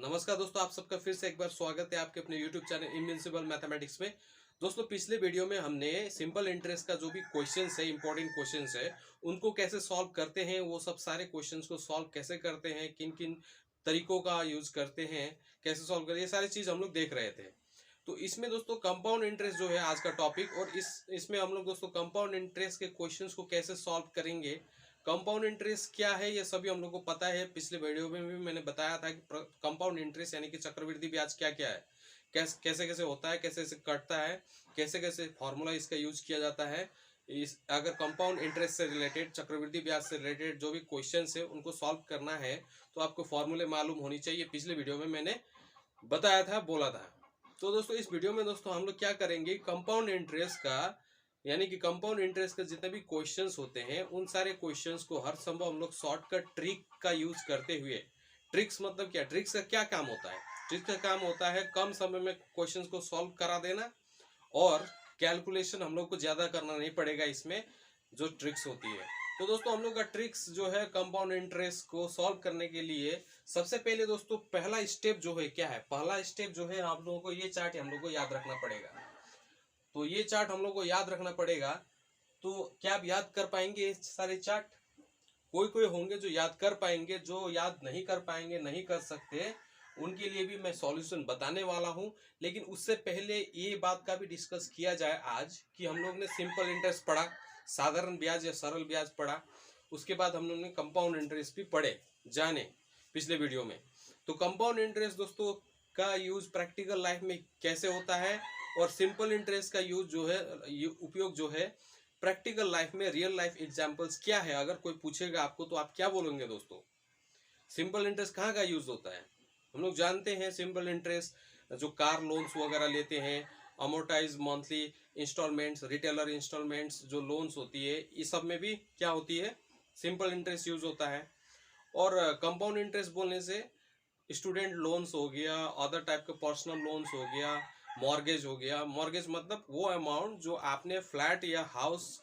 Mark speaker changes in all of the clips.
Speaker 1: नमस्कार दोस्तों, आप सबका फिर से एक बार स्वागत है आपके अपने YouTube चैनल इनविंसिबल मैथमेटिक्स में। दोस्तों, पिछले वीडियो में हमने सिंपल इंटरेस्ट का जो भी क्वेश्चंस है, इंपॉर्टेंट क्वेश्चंस है, उनको कैसे सॉल्व करते हैं, वो सब सारे क्वेश्चंस को सॉल्व कैसे करते हैं, किन किन तरीकों का यूज करते हैं, कैसे सॉल्व करें, ये सारी चीज हम लोग देख रहे थे। तो इसमें दोस्तों कंपाउंड इंटरेस्ट जो है आज का टॉपिक, और इसमें हम लोग दोस्तों कंपाउंड इंटरेस्ट के क्वेश्चंस को कैसे सॉल्व करेंगे, कंपाउंड इंटरेस्ट क्या है ये सभी हम लोग को पता है। पिछले वीडियो में भी मैंने बताया था कि कंपाउंड इंटरेस्ट यानी कि चक्रवृद्धि ब्याज क्या क्या है, कैसे कैसे होता है, कैसे कैसे कटता है, कैसे कैसे फॉर्मूला इसका यूज किया जाता है। इस अगर कंपाउंड इंटरेस्ट से रिलेटेड, चक्रवृद्धि ब्याज से रिलेटेड जो भी क्वेश्चन है उनको सॉल्व करना है तो आपको फॉर्मूले मालूम होनी चाहिए। पिछले वीडियो में मैंने बताया था, बोला था। तो दोस्तों इस वीडियो में दोस्तों हम लोग क्या करेंगे, कंपाउंड इंटरेस्ट का यानी कि कंपाउंड इंटरेस्ट के जितने भी क्वेश्चंस होते हैं उन सारे क्वेश्चंस को हर संभव हम लोग शॉर्टकट ट्रिक का यूज करते हुए, ट्रिक्स मतलब क्या, ट्रिक्स का क्या काम होता है, ट्रिक्स का काम होता है कम समय में क्वेश्चंस को सॉल्व करा देना, और कैलकुलेशन हम लोग को ज्यादा करना नहीं पड़ेगा इसमें जो ट्रिक्स होती है। तो दोस्तों हम लोग का ट्रिक्स जो है कंपाउंड इंटरेस्ट को सॉल्व करने के लिए, सबसे पहले दोस्तों पहला स्टेप जो है क्या है, पहला स्टेप जो है आप लोगों को ये चार्ट हम लोग को याद रखना पड़ेगा। तो ये चार्ट हम लोग को याद रखना पड़ेगा। तो क्या आप याद कर पाएंगे ये सारे चार्ट? कोई कोई होंगे जो याद कर पाएंगे, जो याद नहीं कर पाएंगे, नहीं कर सकते, उनके लिए भी मैं सॉल्यूशन बताने वाला हूं। लेकिन उससे पहले ये बात का भी डिस्कस किया जाए आज कि हम लोग ने सिंपल इंटरेस्ट पढ़ा, साधारण ब्याज या सरल ब्याज पढ़ा, उसके बाद हम लोग ने कंपाउंड इंटरेस्ट भी पढ़े जाने पिछले वीडियो में। तो कंपाउंड इंटरेस्ट दोस्तों का यूज प्रैक्टिकल लाइफ में कैसे होता है, और सिंपल इंटरेस्ट का यूज जो है, उपयोग जो है प्रैक्टिकल लाइफ में, रियल लाइफ एग्जांपल्स क्या है, अगर कोई पूछेगा आपको तो आप क्या बोलेंगे दोस्तों? सिंपल इंटरेस्ट कहाँ का यूज होता है? हम लोग जानते हैं सिंपल इंटरेस्ट जो कार लोन्स वगैरह लेते हैं, amortise monthly instalments, retailer instalments जो लोन्स होती है, इस सब में भी क्या होती है, सिंपल इंटरेस्ट यूज होता है। और कंपाउंड इंटरेस्ट बोलने से स्टूडेंट लोन्स हो गया, अदर टाइप के पर्सनल लोन्स हो गया, मॉर्गेज हो गया। मॉर्गेज मतलब वो अमाउंट जो आपने फ्लैट या हाउस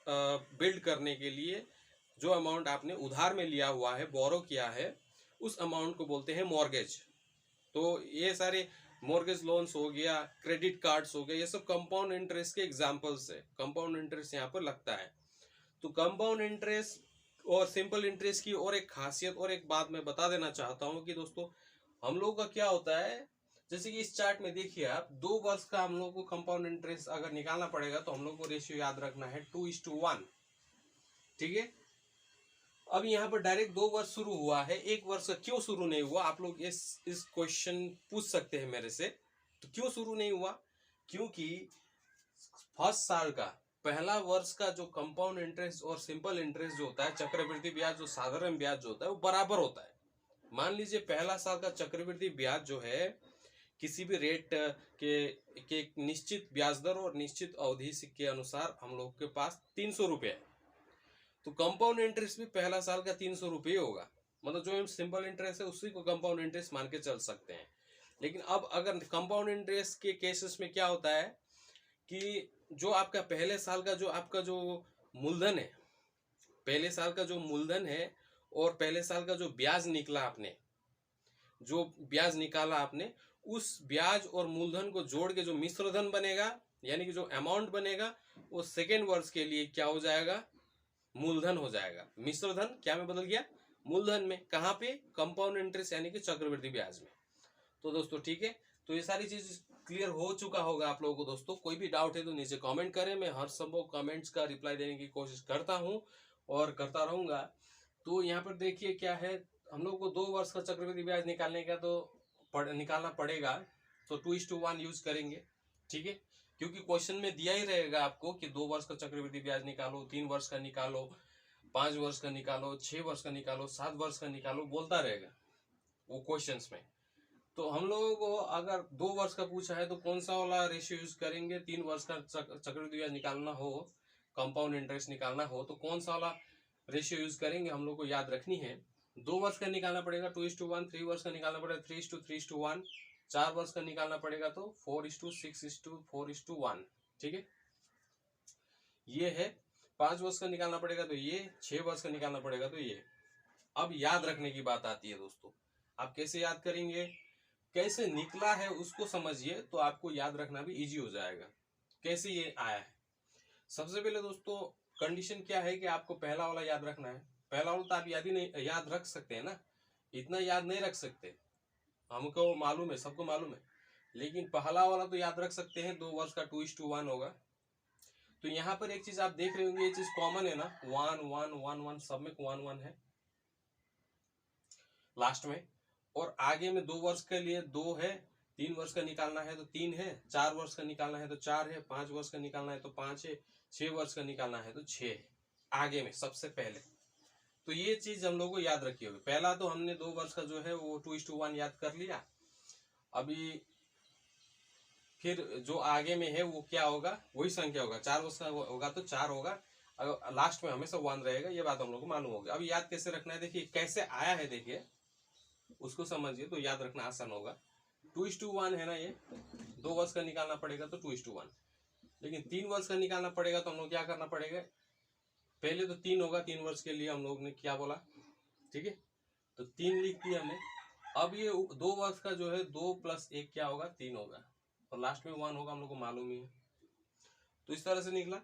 Speaker 1: बिल्ड करने के लिए जो अमाउंट आपने उधार में लिया हुआ है, बोरो किया है, उस अमाउंट को बोलते हैं मॉर्गेज। तो ये सारे मॉर्गेज लोन्स हो गया, क्रेडिट कार्ड्स हो गए, ये सब कंपाउंड इंटरेस्ट के एग्जांपल्स है। कंपाउंड इंटरेस्ट यहाँ पर लगता है। तो कंपाउंड इंटरेस्ट और सिंपल इंटरेस्ट की और एक खासियत और एक बात मैं बता देना चाहता हूँ कि दोस्तों हम लोगों का क्या होता है, जैसे कि इस चार्ट में देखिए आप, 2 वर्ष का हम लोग को कंपाउंड इंटरेस्ट अगर निकालना पड़ेगा तो हम लोग को रेशियो याद रखना है 2:1। ठीक है। अब यहाँ पर डायरेक्ट 2 वर्ष शुरू हुआ है, 1 वर्ष का क्यों शुरू नहीं हुआ, आप लोग इस क्वेश्चन पूछ सकते हैं मेरे से। तो क्यों शुरू नहीं हुआ? क्योंकि फर्स्ट साल का पहला वर्ष का जो कंपाउंड इंटरेस्ट और सिंपल इंटरेस्ट जो होता है, चक्रवृद्धि ब्याज जो साधारण ब्याज जो होता है, वो बराबर होता है। मान लीजिए पहला साल का चक्रवृद्धि ब्याज जो है किसी भी रेट के एक निश्चित ब्याज दर और निश्चित अवधि के अनुसार हम लोग के पास 300 रुपये है। तो कंपाउंड इंटरेस्ट भी पहला साल का 300 रुपये होगा। मतलब जो सिंपल इंटरेस्ट है उसी को कंपाउंड इंटरेस्ट मान के चल सकते हैं। लेकिन अब अगर कंपाउंड इंटरेस्ट के केसेस में क्या होता है कि जो आपका पहले साल का जो आपका जो मूलधन है, पहले साल का जो मूलधन है और पहले साल का जो ब्याज निकला आपने, जो ब्याज निकाला आपने, उस ब्याज और मूलधन को जोड़ के जो मिश्र धन बनेगा, यानी कि जो अमाउंट बनेगा, वो सेकेंड वर्ष के लिए क्या हो जाएगा, मूलधन हो जाएगा। मिश्र धन क्या में बदल गया, मूलधन में। कहाँ पे? कंपाउंड इंटरेस्ट यानी कि चक्रवृद्धि ब्याज में। तो दोस्तों ठीक है, तो ये सारी चीज क्लियर हो चुका होगा आप लोगों को। दोस्तों कोई भी डाउट है तो नीचे कमेंट करें, मैं हर संभव कमेंट्स का रिप्लाई देने की कोशिश करता हूं और करता रहूंगा। तो यहाँ पर देखिए क्या है, हम लोग को 2 वर्ष का चक्रवृद्धि ब्याज निकालने का तो निकालना पड़ेगा, तो 2:1 यूज करेंगे। ठीक है, क्योंकि क्वेश्चन में दिया ही रहेगा आपको कि 2 वर्ष का चक्रवृद्धि ब्याज निकालो, 3 वर्ष का निकालो, 5 वर्ष का निकालो, 6 वर्ष का निकालो, 7 वर्ष का निकालो, बोलता रहेगा वो क्वेश्चंस में। तो हम लोगों को अगर 2 वर्ष का पूछा है तो कौन सा वाला रेशियो यूज करेंगे, 3 वर्ष का चक्रवृद्धि ब्याज निकालना हो, कंपाउंड इंटरेस्ट निकालना हो, तो कौन सा वाला रेशियो यूज करेंगे, हम लोग को याद रखनी है। 2 वर्ष का निकालना पड़ेगा 2:1, 3 वर्ष का निकालना पड़ेगा 3:3:1, 4 वर्ष का निकालना पड़ेगा तो 4:6:4:1। ठीक है, ये है। 5 वर्ष का निकालना पड़ेगा तो ये, 6 वर्ष का निकालना पड़ेगा तो ये। अब याद रखने की बात आती है दोस्तों, आप कैसे याद करेंगे? कैसे निकला है उसको समझिए तो आपको याद रखना भी इजी हो जाएगा कैसे ये आया है। सबसे पहले दोस्तों कंडीशन क्या है कि आपको पहला वाला याद रखना है। पहला वाला तो आप याद ही नहीं याद रख सकते हैं ना, इतना याद नहीं रख सकते, हमको मालूम है, सबको मालूम है। लेकिन पहला वाला तो याद रख सकते हैं, 2 वर्ष का 2:1 होगा। तो यहाँ पर एक चीज आप देख रहे होंगे, ये चीज कॉमन है ना, 1 1 1 1 सब में 1 1 है लास्ट में। और आगे में 2 वर्ष के लिए 2 है, 3 वर्ष का निकालना है तो 3 है, 4 वर्ष का निकालना है तो 4 है, 5 वर्ष का निकालना है तो 5 है, 6 वर्ष का निकालना है तो 6 है आगे में सबसे पहले। तो ये चीज हम लोग को याद रखी होगी। पहला तो हमने 2 वर्ष का जो है वो 2:1 याद कर लिया। अभी फिर जो आगे में है वो क्या होगा, वही संख्या होगा। 4 वर्ष का होगा तो 4 होगा, अगर लास्ट में हमेशा 1 रहेगा, ये बात हम लोग को मालूम होगी। अभी याद कैसे रखना है, देखिए कैसे आया है, देखिए उसको समझिए तो याद रखना आसान होगा। 2:1 है ना, ये 2 वर्ष का निकालना पड़ेगा तो 2:1। लेकिन 3 वर्ष का निकालना पड़ेगा तो हम लोग क्या करना पड़ेगा, पहले तो 3 होगा, 3 वर्ष के लिए हम लोग ने क्या बोला, ठीक है, तो 3 लिख दिया हमने। अब ये 2 वर्ष का जो है 2 + 1 क्या होगा, 3 होगा, और लास्ट में 1 होगा, हम लोग को मालूम ही है। तो इस तरह से निकला।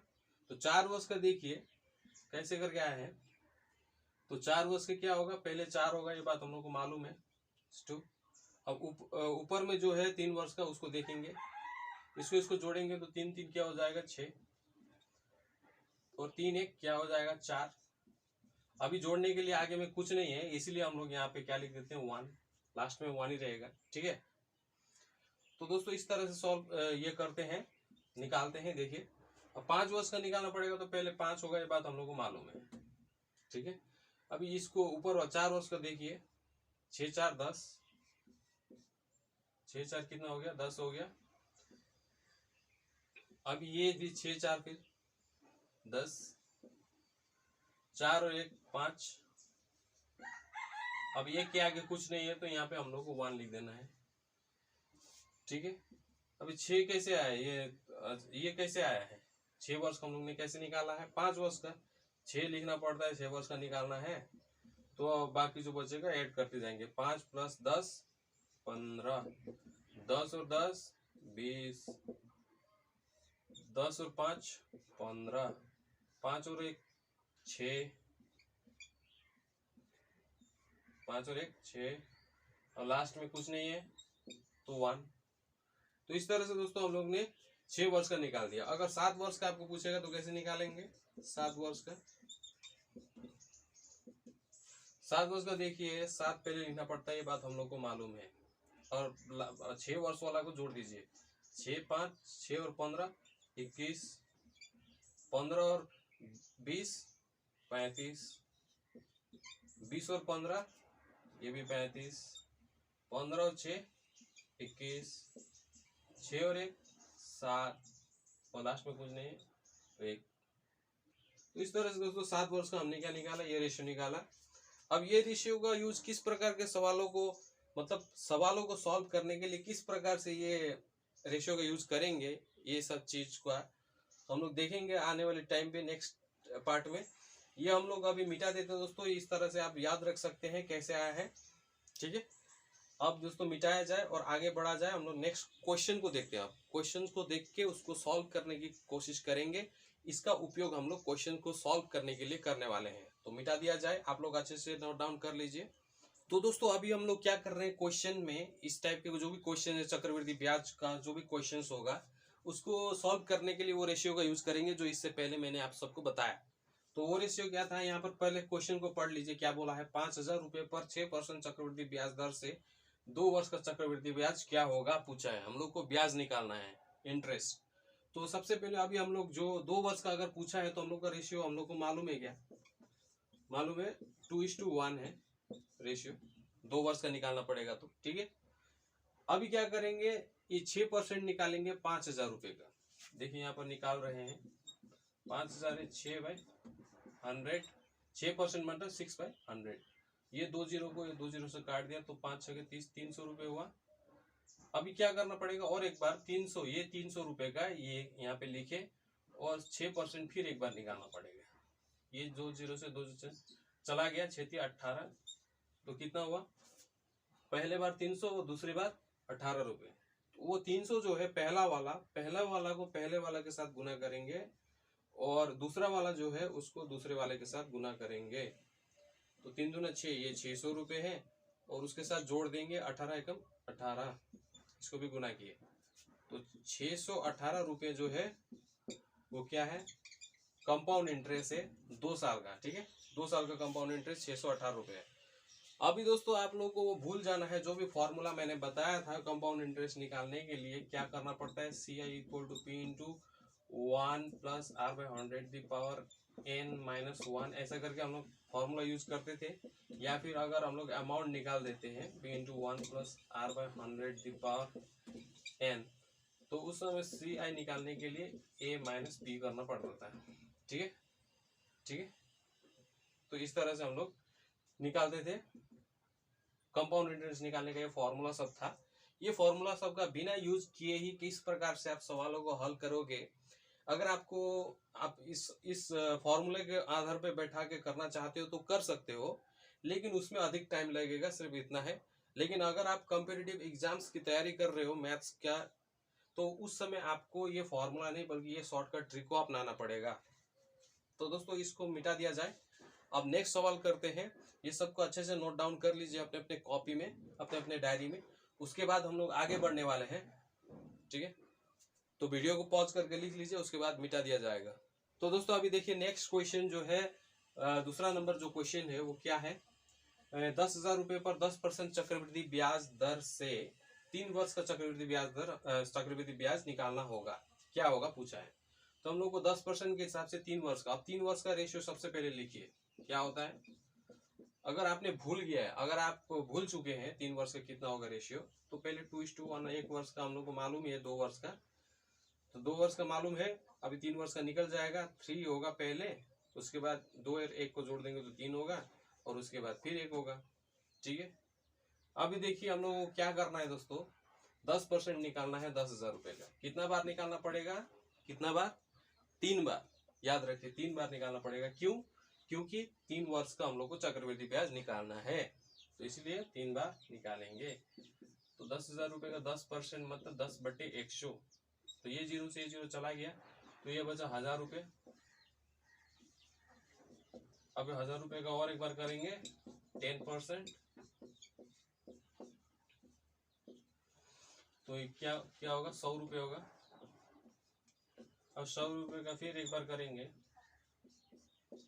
Speaker 1: तो 4 वर्ष का देखिए कैसे करके आया है, तो 4 वर्ष का क्या होगा, पहले 4 होगा, ये बात हम लोग को मालूम है। अब ऊपर में जो है 3 वर्ष का उसको देखेंगे, इसको जोड़ेंगे तो 3 3 क्या हो जाएगा, 6, और 3 1 क्या हो जाएगा, 4। अभी जोड़ने के लिए आगे में कुछ नहीं है, इसीलिए हम लोग यहाँ पे क्या लिख देते हैं, 1, लास्ट में 1 ही रहेगा, ठीक है। तो दोस्तों इस तरह से सॉल्व ये करते हैं, निकालते हैं। देखिए अब 5 वर्ष का निकालना पड़ेगा तो पहले 5 होगा, ये बात हम लोग को मालूम है, ठीक है। अभी इसको ऊपर 4 वर्ष का देखिए, 6 4 10, 6 4 कितना हो गया, 10 हो गया। अब ये भी 6 4 फिर 10, 4 और 1 5। अब ये के आगे कुछ नहीं है तो यहाँ पे हम लोग को 1 लिख देना है, ठीक है। अभी 6 कैसे आया, ये कैसे आया है, 6 वर्ष का हम लोग ने कैसे निकाला है, 5 वर्ष का 6 लिखना पड़ता है, 6 वर्ष का निकालना है। तो बाकी जो बचेगा ऐड करते जाएंगे, 5 + 10 15, 10 और 10 20, 10 और 5 15, 5 और 1 6, 5 और 1 6, और लास्ट में कुछ नहीं है तो 1। तो इस तरह से दोस्तों हम लोग ने 6 वर्ष का निकाल दिया। अगर 7 वर्ष का आपको पूछेगा तो कैसे निकालेंगे, 7 वर्ष का, 7 वर्ष का देखिए 7 पहले लिखना पड़ता है, ये बात हम लोग को मालूम है। और 6 वर्ष वाला को जोड़ दीजिए, 6 5 6 और 15 21, 15 और 20 35, 20 और 15 ये भी 35, 15 और 6 21, 6 और 1 7, और लास्ट में कुछ नहीं है तो 1। तो इस तरह से दोस्तों 7 वर्ष का हमने क्या निकाला, ये रेशियो निकाला। अब ये रेशियो का यूज किस प्रकार के सवालों को, मतलब सवालों को सॉल्व करने के लिए किस प्रकार से ये रेशियो का यूज करेंगे, ये सब चीज का हम लोग देखेंगे आने वाले टाइम पे, नेक्स्ट पार्ट में। ये हम लोग अभी मिटा देते हैं दोस्तों, इस तरह से आप याद रख सकते हैं कैसे आया है, ठीक है। अब दोस्तों मिटाया जाए और आगे बढ़ा जाए, हम लोग नेक्स्ट क्वेश्चन को देखते हैं। अब क्वेश्चन को देख के उसको सॉल्व करने की कोशिश करेंगे, इसका उपयोग हम लोग क्वेश्चन को सॉल्व करने के लिए करने वाले हैं। तो मिटा दिया जाए, आप लोग अच्छे से नोट डाउन कर लीजिए। तो दोस्तों अभी हम लोग क्या कर रहे हैं, क्वेश्चन में इस टाइप के जो भी क्वेश्चन है, चक्रवृद्धि ब्याज का जो भी क्वेश्चन होगा उसको सॉल्व करने के लिए वो रेशियो का यूज करेंगे जो इससे पहले मैंने आप सबको बताया। तो वो रेशियो क्या था, यहाँ पर पहले क्वेश्चन को पढ़ लीजिए, क्या बोला है, 5,000 रुपए पर 6% चक्रवृद्धि ब्याज दर से 2 वर्ष का चक्रवृद्धि ब्याज क्या होगा पूछा है। हम लोग को ब्याज निकालना है, इंटरेस्ट। तो सबसे पहले अभी हम लोग जो 2 वर्ष का अगर पूछा है तो हम लोग का रेशियो हम लोग को मालूम है, क्या मालूम है, 2:1 है रेशियो, 2 वर्ष का निकालना पड़ेगा तो, ठीक है। अभी क्या करेंगे, ये 6% निकालेंगे 5,000 रुपए का। देखिए यहाँ पर निकाल रहे हैं, 5,000 6/100, 6% मतलब 6/100। ये 2 जीरो को ये 2 जीरो से काट दिया तो 5 6 30, 300 रुपए हुआ। अभी क्या करना पड़ेगा, और एक बार 300, ये 300 रुपए का ये यहाँ पे लिखे, और 6% फिर एक बार निकालना पड़ेगा। ये 2 जीरो से 2 जीरो चला गया, 6 18, तो कितना हुआ, पहले बार 300 और दूसरी बार 18 रुपये। वो 300 जो है पहला वाला को पहले वाला के साथ गुना करेंगे और दूसरा वाला जो है उसको दूसरे वाले के साथ गुना करेंगे। तो 3 दूना 6, ये 600 रुपये है और उसके साथ जोड़ देंगे 18 एकम 18, इसको भी गुना किए तो 618 रुपये जो है वो क्या है, कंपाउंड इंटरेस्ट है 2 साल का। ठीक है, 2 साल का कंपाउंड इंटरेस्ट 618 रुपये है। अभी दोस्तों आप लोगों को वो भूल जाना है, जो भी फॉर्मूला मैंने बताया था कंपाउंड इंटरेस्ट निकालने के लिए क्या करना पड़ता है, CI equal to P into 1 plus R/100 ऐसा करके हम लोग फॉर्मूला यूज करते थे। या फिर अगर हम लोग अमाउंट निकाल देते हैं P इंटू 1 प्लस R/100 तो उस समय CI निकालने के लिए A माइनस P करना पड़ता था। ठीक है, ठीक है, तो इस तरह से हम लोग निकालते थे। कंपाउंड इंटरेस्ट निकालने का ये फॉर्मूला सब था। ये फॉर्मूला सब का बिना यूज किए ही किस प्रकार से आप सवालों को हल करोगे, अगर आप इस फॉर्मूले के आधार पे बैठा के करना चाहते हो तो कर सकते हो, लेकिन उसमें अधिक टाइम लगेगा, सिर्फ इतना है। लेकिन अगर आप कॉम्पिटिटिव एग्जाम्स की तैयारी कर रहे हो मैथ्स का, तो उस समय आपको ये फॉर्मूला नहीं बल्कि ये शॉर्टकट ट्रिक को अपनाना पड़ेगा। तो दोस्तों इसको मिटा दिया जाए। अब नेक्स्ट सवाल करते हैं। ये सबको अच्छे से नोट डाउन कर लीजिए अपने अपने कॉपी में, अपने अपने डायरी में। उसके बाद हम लोग आगे बढ़ने वाले हैं। ठीक है, तो वीडियो को पॉज करके लिख लीजिए, उसके बाद मिटा दिया जाएगा। तो दोस्तों अभी देखिए नेक्स्ट क्वेश्चन जो है, दूसरा नंबर जो क्वेश्चन है वो क्या है, 10,000 रुपये पर 10% चक्रवृद्धि ब्याज दर से 3 वर्ष का चक्रवृद्धि ब्याज निकालना होगा, क्या होगा पूछा है। तो हम लोग को 10% के हिसाब से 3 वर्ष का, अब 3 वर्ष का रेशियो सबसे पहले लिखिए क्या होता है। अगर आपने भूल गया है, अगर आप भूल चुके हैं 3 वर्ष का कितना होगा रेशियो, तो पहले 2:1, 1 वर्ष का हम लोग को मालूम ही है, 2 वर्ष का, तो 2 वर्ष का मालूम है। अभी 3 वर्ष का निकल जाएगा, 3 होगा पहले, उसके बाद 2 और 1 को जोड़ देंगे तो 3 होगा और उसके बाद फिर 1 होगा। ठीक है, अभी देखिए हम लोग को क्या करना है दोस्तों, 10% निकालना है 10,000 रुपये का। कितना बार निकालना पड़ेगा, कितना बार, 3 बार, याद रखिए 3 बार निकालना पड़ेगा। क्यों, क्योंकि 3 वर्ष का हम लोग को चक्रवृद्धि ब्याज निकालना है, तो इसलिए 3 बार निकालेंगे। तो 10,000 रुपये का 10% मतलब 10/100, तो ये 0 से 0 चला गया, तो ये बचा 1,000 रुपये। अब 1,000 रुपये का और एक बार करेंगे 10%, तो क्या क्या होगा, 100 रुपये होगा। अब 100 रुपये का फिर एक बार करेंगे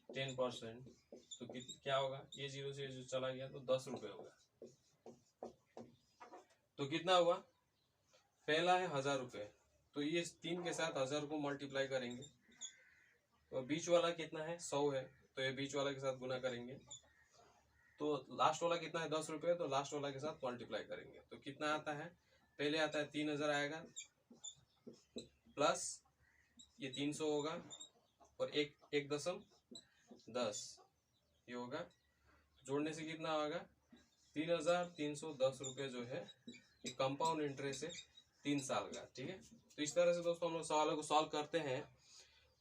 Speaker 1: 10%, तो क्या होगा, ये 0 से 0 चला गया तो 10 रुपये होगा। तो कितना हुआ, पहला है 1,000 रुपये, तो ये 3 के साथ 1,000 को मल्टीप्लाई करेंगे, तो बीच वाला कितना है, 100 है, तो ये बीच वाला के साथ गुना करेंगे। तो लास्ट वाला कितना है, 10 रुपये, तो लास्ट वाला के साथ मल्टीप्लाई करेंगे, तो कितना आता है, पहले आता है 3,000 आएगा, प्लस ये 300 होगा और 1.10 ये होगा, जोड़ने से कितना होगा, 3,310 रुपये जो है ये कंपाउंड इंटरेस्ट है 3 साल का। ठीक है, तो इस तरह से दोस्तों हम लोग सवालों को सॉल्व करते हैं।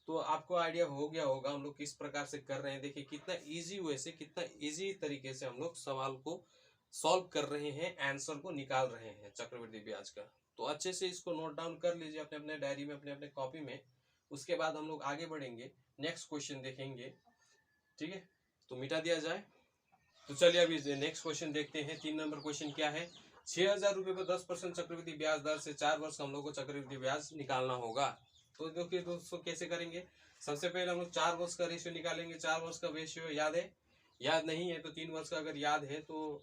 Speaker 1: तो आपको आइडिया हो गया होगा हम लोग किस प्रकार से कर रहे हैं। देखिए कितना इजी वे से, कितना इजी तरीके से हम लोग सवाल को सॉल्व कर रहे हैं, आंसर को निकाल रहे हैं चक्रवृद्धि ब्याज का। तो अच्छे से इसको नोट डाउन कर लीजिए अपने अपने डायरी में, अपने अपने कॉपी में। उसके बाद हम लोग आगे बढ़ेंगे, नेक्स्ट क्वेश्चन देखेंगे। ठीक है, तो मिटा दिया जाए। तो चलिए अभी नेक्स्ट क्वेश्चन देखते हैं। 3 नंबर क्वेश्चन क्या है, 6,000 रुपये पर 10% चक्रवृद्धि ब्याज दर से 4 वर्ष हम लोग को चक्रवृद्धि ब्याज निकालना होगा। तो देखिए दोस्तों कैसे करेंगे, सबसे पहले हम लोग 4 वर्ष का रेशियो निकालेंगे। 4 वर्ष का रेशियो याद है, याद नहीं है तो 3 वर्ष का अगर याद है तो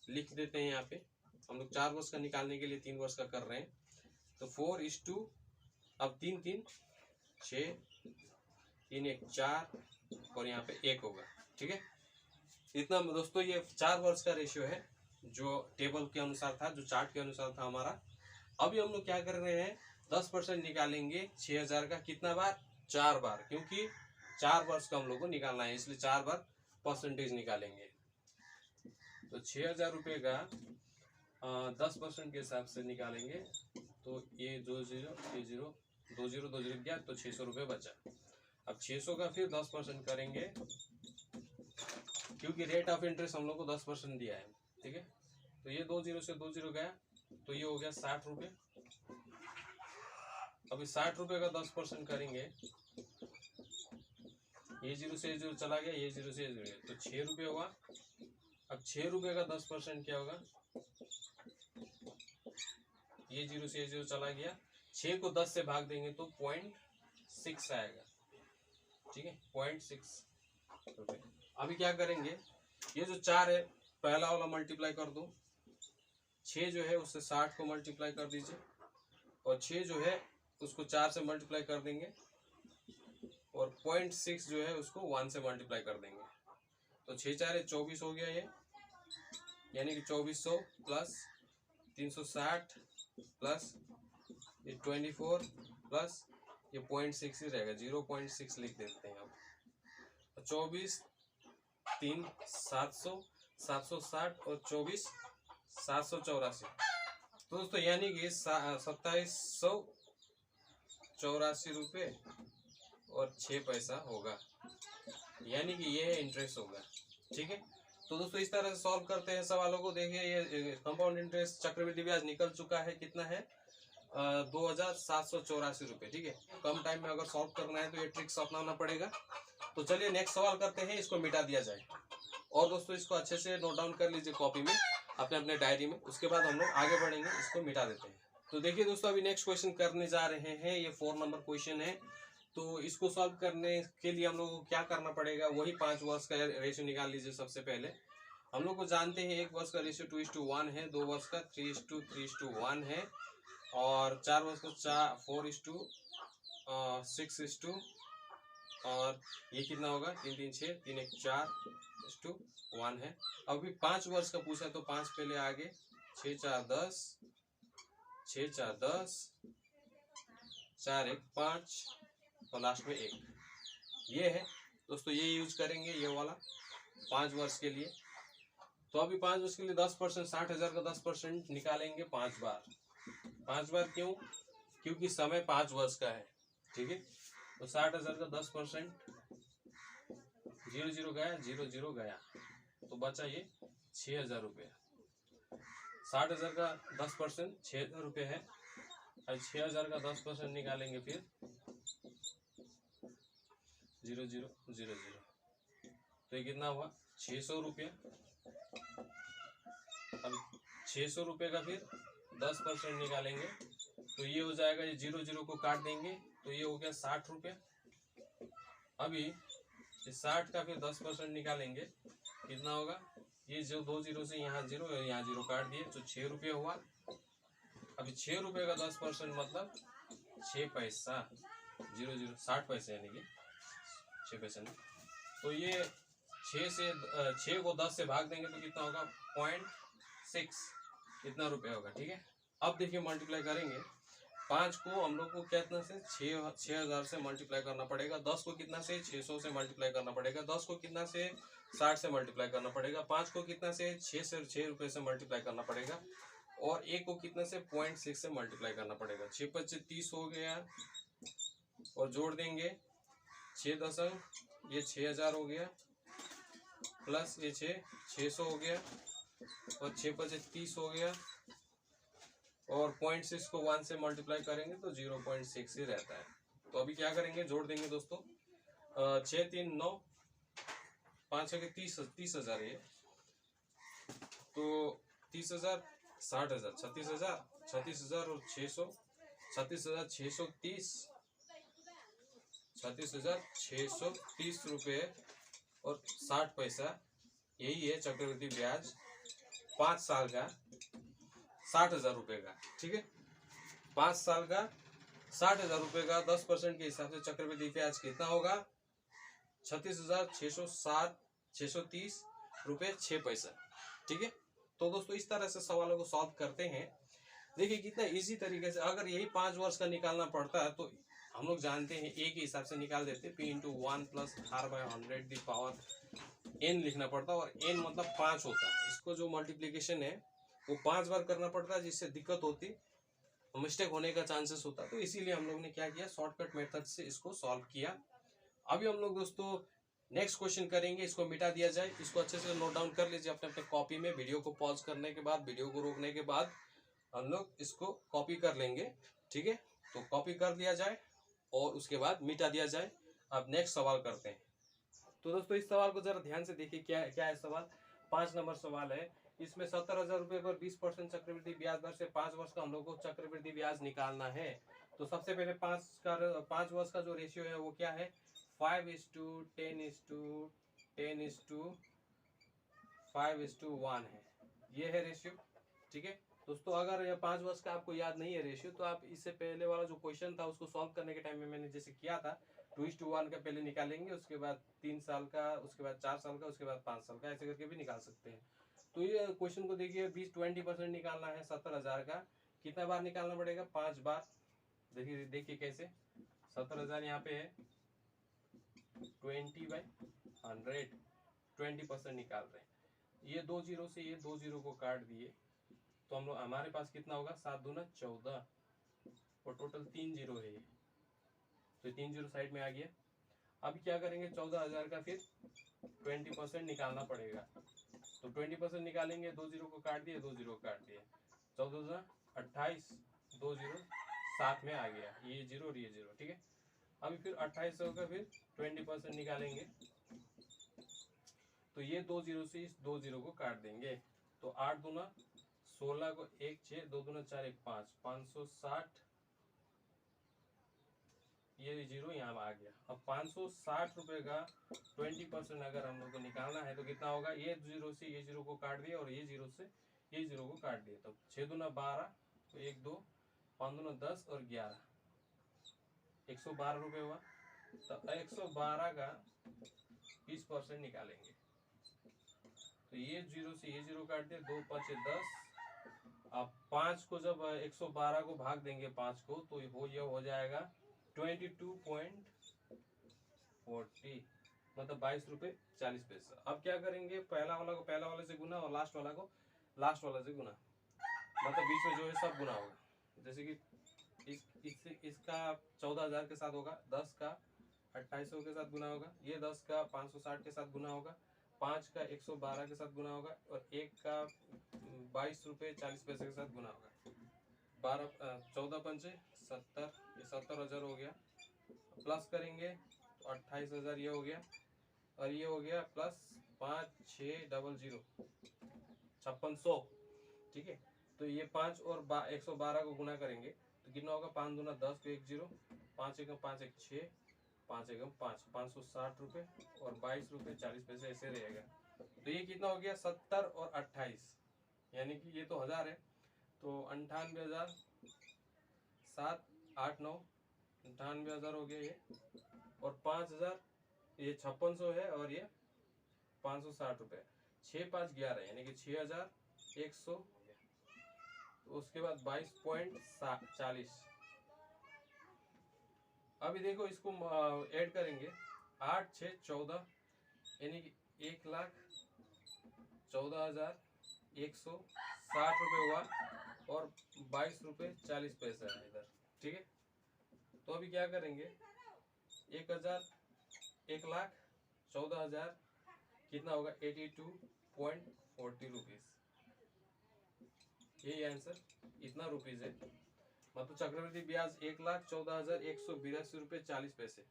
Speaker 1: लिख देते हैं। यहाँ पे हम लोग 4 वर्ष का निकालने के लिए 3 वर्ष का कर रहे हैं, तो 4:2, अब 3 3 6, 3 1 4 और यहाँ पे 1 होगा। ठीक है, इतना दोस्तों ये 4 वर्ष का रेशियो है जो टेबल के अनुसार था, जो चार्ट के अनुसार था हमारा। अभी हम लोग क्या कर रहे हैं, 10% निकालेंगे 6,000 का, कितना बार, 4 बार, क्योंकि 4 वर्ष का हम लोग को निकालना है, इसलिए 4 बार परसेंटेज निकालेंगे। तो 6,000 रुपये का 10% के हिसाब से निकालेंगे, तो ये 2 0 ये 0 2 0 2 0 गया, तो 600 रुपये बचा। अब 600 का फिर 10% करेंगे, क्योंकि रेट ऑफ इंटरेस्ट हम लोग को 10% दिया है। ठीक है, तो ये 2 0 से 2 0 गया, तो ये हो गया 60 रुपये। अभी 60 रुपये का 10% करेंगे, ये 0 से 0 चला गया, ये 0 से 0 तो 6 रुपये हुआ। अब 6 रुपये का 10% क्या होगा, ये 0 से 0 चला गया, 6 को 10 से भाग देंगे तो 0.6 आएगा, ठीक है, 0.6 रुपये। अभी क्या करेंगे, ये जो 4 है पहला वाला मल्टीप्लाई कर दो, 6 जो है उससे 60 को मल्टीप्लाई कर दीजिए, और 6 जो है उसको 4 से मल्टीप्लाई कर देंगे, और 0.6 जो है उसको 1 से मल्टीप्लाई कर देंगे। तो 6 4 24 हो गया ये, यानी कि 2400 प्लस 360 प्लस ये 24 प्लस ये 0.6 ही रहेगा, 0.6 लिख देते हैं अब। 24 3 700 760 और 24 784। तो दोस्तों यानी कि 2784 रुपये और 6 पैसा होगा, यानी कि ये इंटरेस्ट होगा, ठीक है। तो दोस्तों इस तरह से सॉल्व करते हैं सवालों को। देखिए ये कंपाउंड इंटरेस्ट चक्रवृद्धि ब्याज निकल चुका है, कितना है 2784 रुपये, ठीक है। कम टाइम में अगर सॉल्व करना है तो ये ट्रिक्स अपनाना पड़ेगा। तो चलिए नेक्स्ट सवाल करते हैं, इसको मिटा दिया जाए। और दोस्तों इसको अच्छे से नोट डाउन कर लीजिए कॉपी में, अपने अपने डायरी में, उसके बाद हम लोग आगे बढ़ेंगे, इसको मिटा देते हैं। तो देखिए दोस्तों अभी नेक्स्ट क्वेश्चन करने जा रहे हैं, ये 4 नंबर क्वेश्चन है। तो इसको सॉल्व करने के लिए हम लोग को क्या करना पड़ेगा, वही 5 वर्ष का रेशियो निकाल लीजिए। सबसे पहले हम लोग को जानते हैं 1 वर्ष का रेशियो 2:1 है, 2 वर्ष का 3:3:1 है, और 4 वर्ष का 4:6:6, और ये कितना होगा 3 3 6 3 1 4:1 है। अभी 5 वर्ष का पूछा तो 5 पहले आगे, 6 4 10, 6 4 10, 4 1 5 और लास्ट में 1, ये है दोस्तों। ये यूज करेंगे ये वाला 5 वर्ष के लिए। तो अभी 5 वर्ष के लिए 10%, 60,000 का 10% निकालेंगे 5 बार। 5 बार क्यों, क्योंकि समय 5 वर्ष का है, ठीक है। तो 60,000 का 10%, 0 0 गया, 0 0 गया, तो बचा ये 6,000 रुपये। 60,000 का 10% 6,000 रुपये है, और 6,000 का 10% निकालेंगे फिर 0 0 0 0, तो ये कितना हुआ 600 रुपये। अब 600 रुपये का फिर 10% निकालेंगे तो ये हो जाएगा, ये 0 0 को काट देंगे तो ये हो गया 60 रुपये। अभी इस 60 का फिर 10% निकालेंगे, कितना होगा, ये जो 2 0 से यहाँ 0 और यहाँ 0 काट दिए तो 6 रुपये हुआ। अभी 6 रुपये का 10% मतलब 6 पैसा, 0 0 60 पैसे, यानी कि 6 पैसे नहीं। तो ये 6 को 10 से भाग देंगे तो कितना होगा 0.6, इतना रुपये होगा, ठीक है। अब देखिए मल्टीप्लाई करेंगे, 5 को हम लोग को कितना से 6,000 से मल्टीप्लाई करना पड़ेगा, 10 को कितना से 600 से मल्टीप्लाई करना पड़ेगा, 10 को कितना से 60 से मल्टीप्लाई करना पड़ेगा, 5 को कितना से 6 रुपये से मल्टीप्लाई करना पड़ेगा, और 1 को कितना से 0.6 से मल्टीप्लाई करना पड़ेगा। 6 5 30 हो गया, और जोड़ देंगे 6 10, ये 6,000 हो गया, प्लस ये 600 हो गया, और 6 5 30 हो गया, और 0.6 को 1 से मल्टीप्लाई करेंगे तो 0.6 ही रहता है। तो अभी क्या करेंगे, जोड़ देंगे दोस्तों, 6 3 9 5 6 30,000 है, तो 30,000 60,000 36,000 और 600, 36,630, 36,630 रुपये और 60 पैसा, यही है चक्रवृद्धि ब्याज 5 साल का 60,000 रुपये का, ठीक है। 5 साल का 60,000 रुपये का 10% के हिसाब से चक्रवृद्धि ब्याज कितना होगा 36,630 रुपये 6 पैसा, ठीक है। तो दोस्तों इस तरह से सवालों को सॉल्व करते हैं। देखिए कितना इजी तरीके से, अगर यही 5 वर्ष का निकालना पड़ता है तो हम लोग जानते हैं ए के हिसाब से निकाल देते, p × 1 + r/100 the power n लिखना पड़ता है, और n मतलब 5 होता है। इसको जो मल्टीप्लिकेशन है वो 5 बार करना पड़ता है, जिससे दिक्कत होती, मिस्टेक होने का चांसेस होता। तो इसीलिए हम लोग ने क्या किया, शॉर्टकट मेथड से इसको सॉल्व किया। अभी हम लोग दोस्तों नेक्स्ट क्वेश्चन करेंगे, इसको मिटा दिया जाए। इसको अच्छे से नोट डाउन कर लीजिए अपने अपने कॉपी में, वीडियो को पॉज करने के बाद, वीडियो को रोकने के बाद हम लोग इसको कॉपी कर लेंगे, ठीक है। तो कॉपी कर लिया जाए और उसके बाद मिटा दिया जाए। अब नेक्स्ट सवाल करते हैं। तो दोस्तों इस सवाल को जरा ध्यान से देखिए, क्या क्या है सवाल। 5 नंबर सवाल है। इसमें 70,000 रुपये पर 20% चक्रवृद्धि ब्याज दर से 5 वर्ष का हम लोग को चक्रवृद्धि ब्याज निकालना है। तो सबसे पहले 5 वर्ष का जो रेशियो है वो क्या है, 5:10:10:5:1 है, ये है रेशियो, ठीक है। दोस्तों अगर ये 5 वर्ष का आपको याद नहीं है रेशियो, तो आप इससे पहले वाला जो क्वेश्चन था उसको सॉल्व करने के टाइम में मैंने जैसे किया था, 2:1 का पहले निकालेंगे, उसके बाद 3 साल का, उसके बाद 4 साल का, उसके बाद 5 साल का, ऐसे करके भी निकाल सकते हैं। तो ये क्वेश्चन को देखिए, 20% निकालना है 70,000 का, कितना बार निकालना पड़ेगा, 5 बार। देखिए देखिए कैसे, 70,000 यहाँ पे है, 20/100, 20% निकाल रहे हैं। ये 2 जीरो से ये 2 जीरो को काट दिए, तो हम लोग हमारे पास कितना होगा, 7×2=14 और टोटल 3 जीरो है ये, तो 3 जीरो साइड में आ गया। अब क्या करेंगे, 14,000 का फिर 20% निकालना पड़ेगा। तो 20% निकालेंगे, 2 जीरो को काट दिए, 2 जीरो काट दिए, 14×28, 2 जीरो साथ में आ गया, ये जीरो और ये जीरो, ठीक है। अभी फिर 2800 का फिर 20% निकालेंगे, तो ये 2 जीरो से इस 2 जीरो को काट देंगे, तो 8×2=16 को 1 6, 2×4 1 5, 560, ये जीरो यहाँ आ गया। अब 560 रुपए का 20% अगर हम लोग को निकालना है तो कितना होगा, ये जीरो से ये जीरो को काट दिया और ये जीरो से ये जीरो को काट दिया, तो 6×2=12, तो 1 2 5×10 और 11, 112 रुपये हुआ। तो 112 का 20% निकालेंगे, तो ये जीरो से ये जीरो काट दिया, 2 5 10। अब 5 को जब 112 को भाग देंगे 5 को, तो ये हो जाएगा 22.40, मतलब 22.40 रुपये। अब क्या करेंगे, पहला वाला को पहला वाले से गुना और लास्ट वाला को लास्ट वाला से गुना, मतलब बीच में जो है सब गुना होगा। जैसे कि इसका 14,000 के साथ होगा, 10 का 2800 के साथ गुना होगा, ये 10 का 560 के साथ गुना होगा, 5 का 112 के साथ गुना होगा और 1 का 22.40 रुपये के साथ गुना होगा। 14×5 70, ये 70,000 हो गया। प्लस करेंगे तो 28,000 ये हो गया, और ये हो गया प्लस 5600 5600, ठीक है। तो ये 5 और 112 को गुना करेंगे तो कितना होगा, 5×10 को 1 जीरो, 5×1=5 1 6, 5×1=5, 560 रुपये और 22.40 रुपये ऐसे रहेगा। तो ये कितना हो गया, 70 और 28, यानी कि ये तो 1000 है, तो 98,000 7 8 9, 98,000 हो गया ये, और 5,000 ये 5600 है, और ये 560 रुपये, 6 5 11, यानी कि 6,100। तो उसके बाद 22.40। अभी देखो इसको ऐड करेंगे, 8 6 14, यानी कि 1,14,160 रुपये हुआ, और 22.40 रुपये है इधर, ठीक है। तो अभी क्या करेंगे, 1,14,000 कितना होगा, 82.40 रुपीज़, यही आंसर, इतना रुपीज़ है। मतलब चक्रवृद्धि ब्याज 1,14,182.40 रुपये,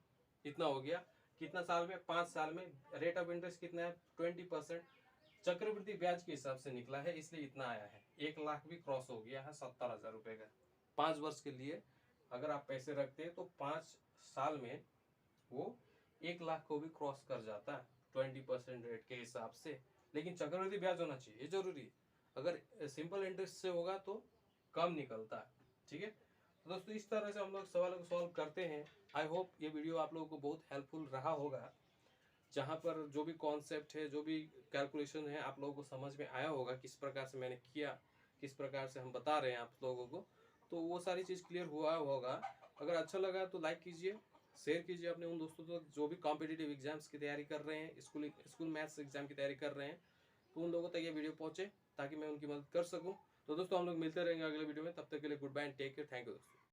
Speaker 1: इतना हो गया। कितना साल में, 5 साल में। रेट ऑफ इंटरेस्ट कितना है, 20%। चक्रवृद्धि ब्याज के हिसाब से निकला है, इसलिए इतना आया है। 1 लाख भी क्रॉस हो गया है 70,000 रुपये का 5 वर्ष के लिए। अगर आप पैसे रखते हैं तो 5 साल में वो 1 लाख को भी क्रॉस कर जाता है 20% रेट के हिसाब से। लेकिन चक्रवृद्धि ब्याज होना चाहिए, ये जरूरी है। अगर सिंपल इंटरेस्ट से होगा तो कम निकलता है, ठीक है। तो दोस्तों इस तरह से हम लोग सवालों को सॉल्व करते हैं। आई होप ये वीडियो आप लोगों को बहुत हेल्पफुल रहा होगा, जहाँ पर जो भी कॉन्सेप्ट है, जो भी कैलकुलेशन है, आप लोगों को समझ में आया होगा, किस प्रकार से मैंने किया, किस प्रकार से हम बता रहे हैं आप लोगों को, तो वो सारी चीज़ क्लियर हुआ होगा। अगर अच्छा लगा तो लाइक कीजिए, शेयर कीजिए अपने उन दोस्तों को जो भी कॉम्पिटिटिव एग्जाम्स की तैयारी कर रहे हैं, स्कूल मैथ्स एग्जाम की तैयारी कर रहे हैं, तो उन लोगों तक ये वीडियो पहुँचे ताकि मैं उनकी मदद कर सकूँ। तो दोस्तों हम लोग मिलते रहेंगे अगले वीडियो में, तब तक के लिए goodbye and take care. Thank you दोस्तों।